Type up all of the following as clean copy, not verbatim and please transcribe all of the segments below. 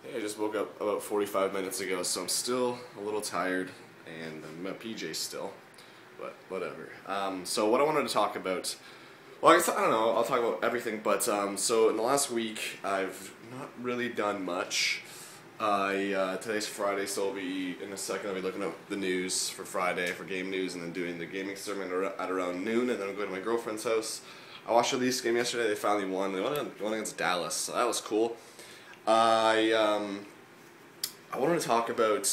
Hey, I just woke up about 45 minutes ago, so I'm still a little tired, and I'm in my PJs still, but whatever. So what I wanted to talk about, well, I guess, I don't know, I'll talk about everything, but so in the last week, I've not really done much. Today's Friday, so in a second I'll be looking up the news for Friday, for game news, and then doing the gaming sermon at around noon, and then I'm going to my girlfriend's house. I watched the Leafs game yesterday, they finally won. They won against Dallas, so that was cool. I wanted to talk about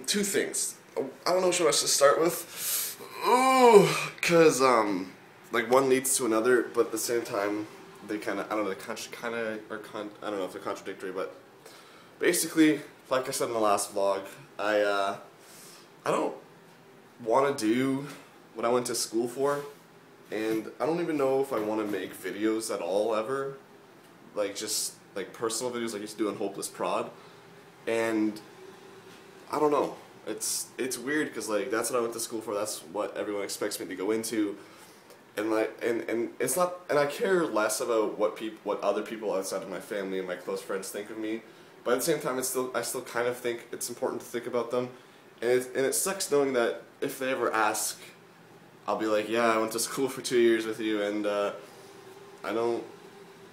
two things. I don't know which one I should start with. Because like one leads to another, but at the same time they kind of, I don't know, I don't know if they're contradictory, but basically, like I said in the last vlog, I don't want to do what I went to school for, and I don't even know if I want to make videos at all ever. Like just like personal videos like I used to do on Hopeless Prod, and I don't know. It's weird because like that's what I went to school for. That's what everyone expects me to go into, and like and it's not. And I care less about what other people outside of my family and my close friends think of me. But at the same time, I still kind of think it's important to think about them, and it sucks knowing that if they ever ask, I'll be like, yeah, I went to school for 2 years with you, and I don't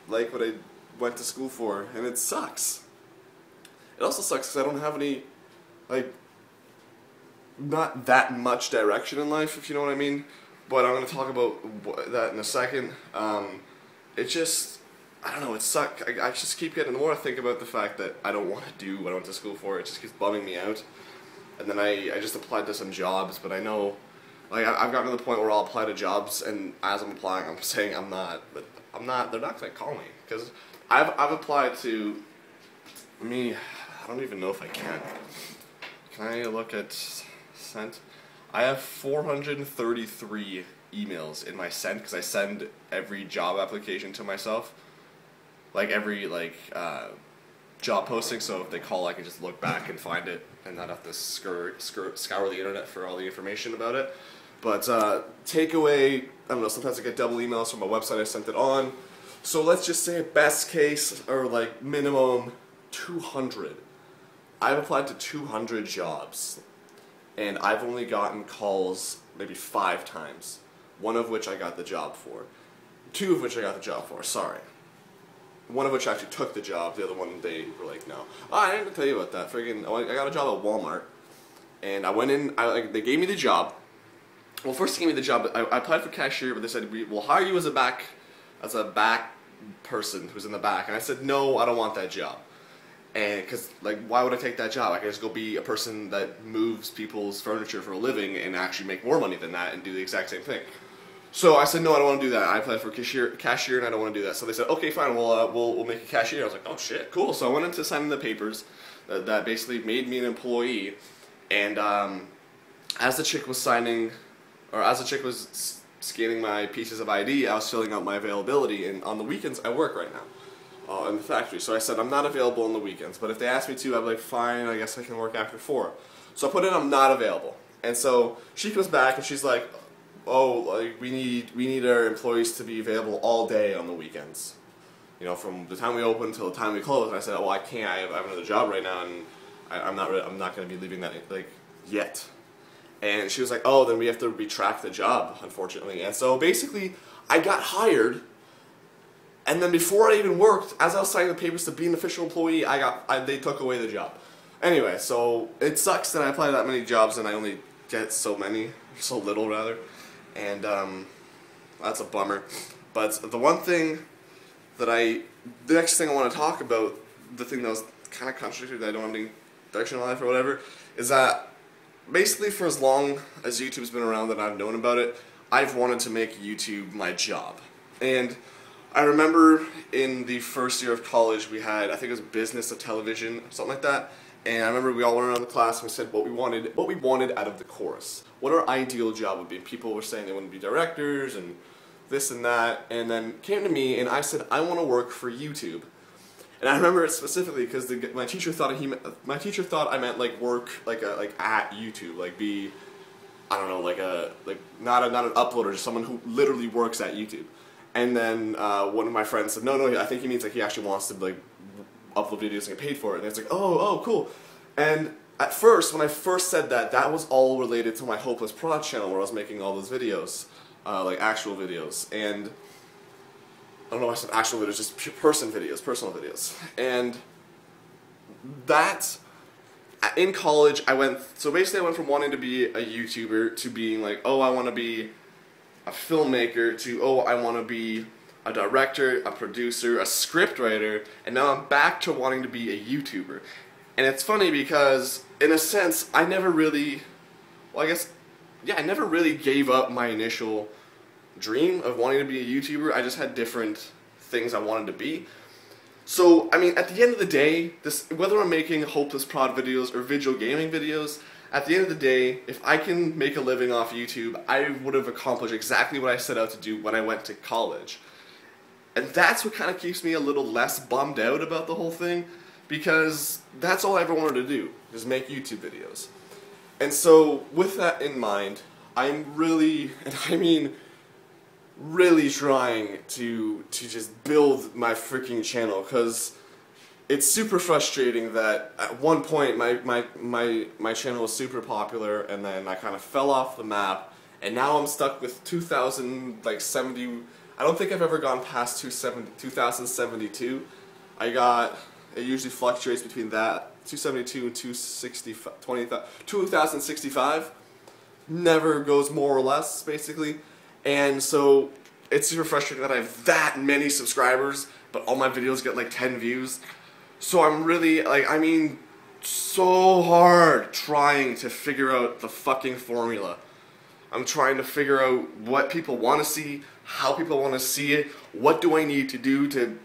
like what I went to school for, and it sucks. It also sucks because I don't have any, like, not that much direction in life, if you know what I mean. But I'm going to talk about that in a second. It just, I don't know, it sucks. I just keep getting, the more I think about the fact that I don't want to do what I went to school for, it just keeps bumming me out. And then I just applied to some jobs, but I know, like, I've gotten to the point where I'll apply to jobs, and as I'm applying, I'm saying I'm not, but I'm not, they're not going to call me, because I've applied to, I don't even know if I can. Can I look at sent? I have 433 emails in my sent, because I send every job application to myself, like every job posting, so if they call I can just look back and find it and not have to scour the internet for all the information about it. But takeaway, I don't know, sometimes I get double emails from a website I sent it on. So let's just say best case, or like minimum 200. I've applied to 200 jobs, and I've only gotten calls maybe 5 times, one of which I got the job for. 2 of which I got the job for, sorry. One of which I actually took the job, the other one they were like, no. Oh, I didn't even tell you about that. I got a job at Walmart, and I went in, they gave me the job. Well, first they gave me the job, I applied for cashier, but they said, we'll hire you as a back person who's in the back. And I said, no, I don't want that job. And because, like, why would I take that job? I can just go be a person that moves people's furniture for a living and actually make more money than that and do the exact same thing. So I said, no, I don't want to do that. I applied for cashier and I don't want to do that. So they said, okay, fine, we'll make a cashier. I was like, oh shit, cool. So I went into signing the papers that basically made me an employee. And as the chick was scanning my pieces of ID, I was filling out my availability, and on the weekends I work right now in the factory. So I said I'm not available on the weekends, but if they ask me to, I'd be like, fine, I guess I can work after 4. So I put in I'm not available, and so she comes back and she's like, oh, like we need our employees to be available all day on the weekends, you know, from the time we open till the time we close. And I said, oh, I can't. I have another job right now, and I'm not going to be leaving that like yet. And she was like, oh, then we have to retract the job, unfortunately. And so basically, I got hired, and then before I even worked, as I was signing the papers to be an official employee, they took away the job. Anyway, so it sucks that I apply to that many jobs and I only get so little rather. And that's a bummer. But the one thing the next thing I want to talk about, the thing that was kind of contradictory, that I don't have any direction in life or whatever, is that basically, for as long as YouTube's been around that I've known about it, I've wanted to make YouTube my job. And I remember in the first year of college we had, I think it was business of television, something like that. And I remember we all went around the class and we said what we wanted out of the course. What our ideal job would be. And people were saying they wanted to be directors and this and that. And then came to me and I said, I want to work for YouTube. And I remember it specifically because my teacher thought I meant like work like at YouTube, like be, I don't know, like not an uploader, just someone who literally works at YouTube. And then one of my friends said, no, I think he means like he actually wants to like upload videos and get paid for it. And it's like, oh, cool. And at first, when I first said that, that was all related to my Hopeless Prod channel where I was making all those videos, like actual videos. And I don't know why I said actual videos, just personal videos. And that, in college, so basically I went from wanting to be a YouTuber to being like, oh, I want to be a filmmaker, to, oh, I want to be a director, a producer, a scriptwriter, and now I'm back to wanting to be a YouTuber. And it's funny because, in a sense, I never really, well, I guess, yeah, I never really gave up my initial dream of wanting to be a YouTuber. I just had different things I wanted to be. So, I mean, at the end of the day, whether I'm making Hopeless Prod videos or visual gaming videos, at the end of the day, if I can make a living off YouTube, I would have accomplished exactly what I set out to do when I went to college. And that's what kind of keeps me a little less bummed out about the whole thing, because that's all I ever wanted to do, is make YouTube videos. And so, with that in mind, I'm really, and I mean really trying to just build my freaking channel, because it's super frustrating that at one point my channel was super popular, and then I kind of fell off the map, and now I'm stuck with 2070. I don't think I've ever gone past 2072. It usually fluctuates between that 272 and 2065. Never goes more or less, basically. And so it's super frustrating that I have that many subscribers, but all my videos get like 10 views. So I'm really, like, I mean, so hard trying to figure out the fucking formula. I'm trying to figure out what people want to see, how people want to see it, what do I need to do to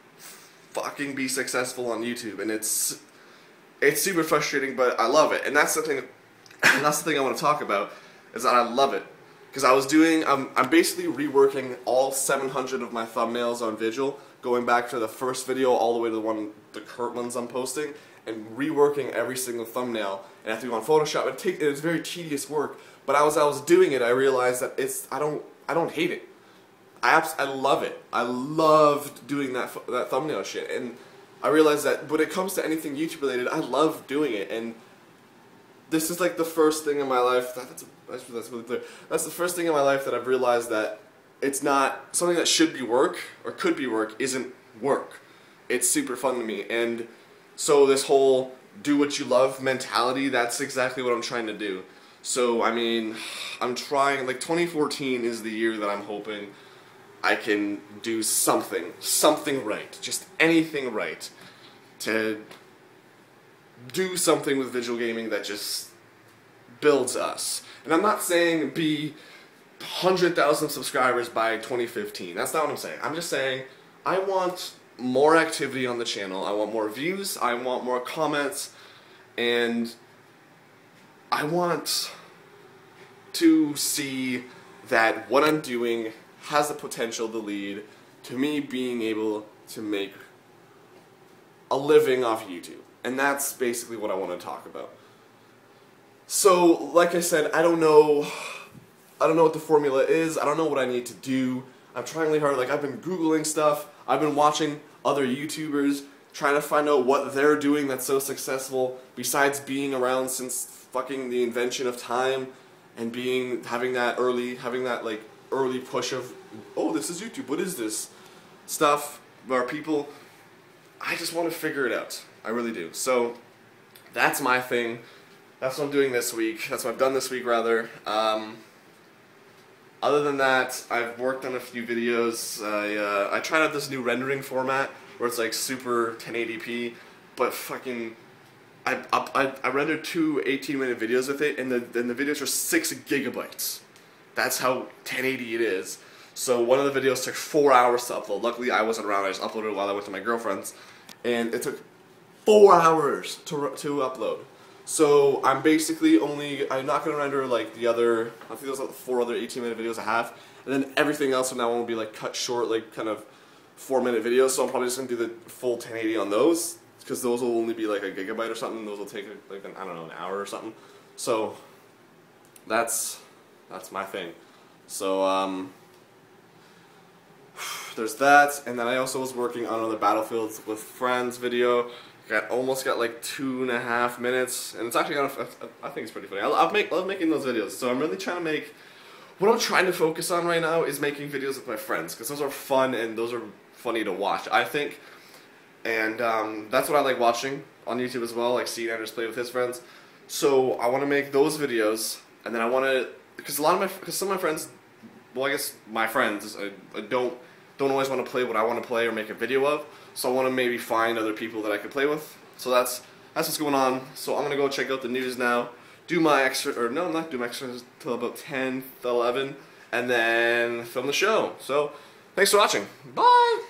fucking be successful on YouTube. And it's super frustrating, but I love it. And that's the thing I want to talk about, is that I love it. Because I'm basically reworking all 700 of my thumbnails on Visual, going back to the first video all the way to the current ones I'm posting, and reworking every single thumbnail. And I have to go on Photoshop. It's very tedious work, but as I was doing it, I realized that I don't hate it. I love it. I loved doing that thumbnail shit, and I realized that when it comes to anything YouTube related, I love doing it. And this is like the first thing in my life that's really clear. That's the first thing in my life that I've realized that it's not something that should be work or could be work isn't work. It's super fun to me, and so this whole do what you love mentality, that's exactly what I'm trying to do. So I mean, I'm trying, like 2014 is the year that I'm hoping I can do something right, just anything right, to do something with visual gaming that just builds us. And I'm not saying be 100,000 subscribers by 2015. That's not what I'm saying. I'm just saying I want more activity on the channel. I want more views. I want more comments. And I want to see that what I'm doing has the potential to lead to me being able to make a living off YouTube. And that's basically what I want to talk about. So, like I said, I don't know what the formula is. I don't know what I need to do. I'm trying really hard. Like, I've been Googling stuff. I've been watching other YouTubers, trying to find out what they're doing that's so successful, besides being around since fucking the invention of time, and having that early push of, oh, this is YouTube, what is this stuff, where people, I just want to figure it out. I really do. So, that's my thing. That's what I'm doing this week. That's what I've done this week, rather. Other than that, I've worked on a few videos. I tried out this new rendering format where it's like super 1080p, but fucking, I rendered two 18-minute videos with it, and the videos are 6 gigabytes. That's how 1080 it is. So one of the videos took 4 hours to upload. Luckily, I wasn't around. I just uploaded it while I went to my girlfriend's, and it took 4 hours to upload. So I'm basically I'm not going to render like the other, I think there's like 4 other 18-minute videos I have, and then everything else from now on will be like cut short, like kind of 4-minute videos, so I'm probably just going to do the full 1080 on those, because those will only be like a gigabyte or something. Those will take like I don't know, an hour or something. So that's my thing. So there's that, and then I also was working on another Battlefields with Friends video. Almost got like 2.5 minutes, and it's actually kind of, I think it's pretty funny. I love making those videos, so I'm really trying to make, what I'm trying to focus on right now is making videos with my friends, because those are fun and those are funny to watch, I think. And that's what I like watching on YouTube as well, like seeing Anders play with his friends. So I want to make those videos, and then I want to, because some of my friends, well, I guess my friends don't always want to play what I want to play or make a video of. So I want to maybe find other people that I can play with. So that's what's going on. So I'm gonna go check out the news now, do my extra, or no, I'm not doing my extras till about 10, 11, and then film the show. So thanks for watching. Bye.